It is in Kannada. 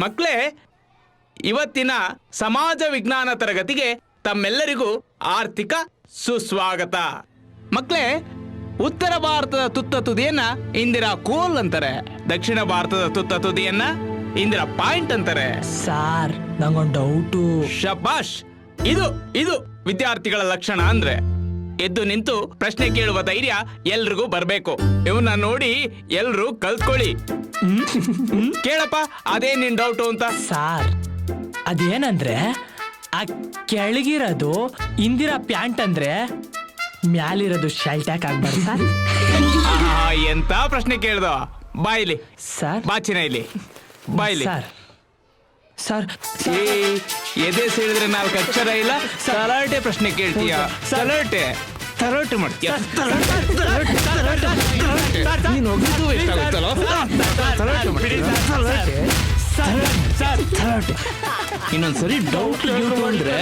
ಮಕ್ಕಳೇ, ಇವತ್ತಿನ ಸಮಾಜ ವಿಜ್ಞಾನ ತರಗತಿಗೆ ತಮ್ಮೆಲ್ಲರಿಗೂ ಆರ್ಥಿಕ ಸುಸ್ವಾಗತ. ಮಕ್ಕಳೇ, ಉತ್ತರ ಭಾರತದ ತುತ್ತ ತುದಿಯನ್ನ ಇಂದಿರಾ ಕೋಲ್ ಅಂತಾರೆ, ದಕ್ಷಿಣ ಭಾರತದ ತುತ್ತ ತುದಿಯನ್ನ ಇಂದಿರಾ ಪಾಯಿಂಟ್ ಅಂತಾರೆ. ಸಾರ್, ನಂಗೊಂದು ಡೌಟು. ಶಬಾಷ್, ಇದು ಇದು ವಿದ್ಯಾರ್ಥಿಗಳ ಲಕ್ಷಣ ಅಂದ್ರೆ. ಎದ್ದು ನಿಂತು ಪ್ರಶ್ನೆ ಕೇಳುವ ಧೈರ್ಯ ಎಲ್ರಿಗೂ ಬರ್ಬೇಕು. ಇವನ್ನ ನೋಡಿ ಎಲ್ರು ಕಲ್ತ್ಕೊಳ್ಳಿ. ಕೇಳಪ್ಪ, ಅದೇ ನಿನ್ ಡೌಟು ಅಂತ. ಸಾರ್, ಅದೇನಂದ್ರೆ ಆ ಕೆಳಗಿರೋದು ಇಂದಿರಾ ಪ್ಯಾಂಟ್ ಅಂದ್ರೆ ಮ್ಯಾಲಿರೋದು ಶೆಲ್ಟ್ಯಾಕ್ ಆಗ್ಬಾರ್ದು ಸರ್? ಎಂತ ಪ್ರಶ್ನೆ ಕೇಳ್ದ? ಬಾಯಿಲಿ ಸರ್, ಬಾಚಿನ ಇಲ್ಲಿ ಬಾಯಿಲಿ. ಸರ್ ಸರ್ ಏ, ಎದೆ ಸೇರಿದ್ರೆ 4 ಅಕ್ಷರ ಇಲ್ಲ, ತಲಾಟೆ ಪ್ರಶ್ನೆ ಕೇಳ್ತೀಯ. ತಲಾಟೆ ತಲಾಟೆ ಮಾಡ್ತೀಯ. ನೀನು ಹೋಗಿದ್ದು ಎಷ್ಟಾಗುತ್ತಲ್ಲ? ತಲಾಟೆ ಮಾಡ್ತೀಯ. ಇನ್ನೊಂದ್ಸರಿ ಡೌಟ್ ಅಂದ್ರೆ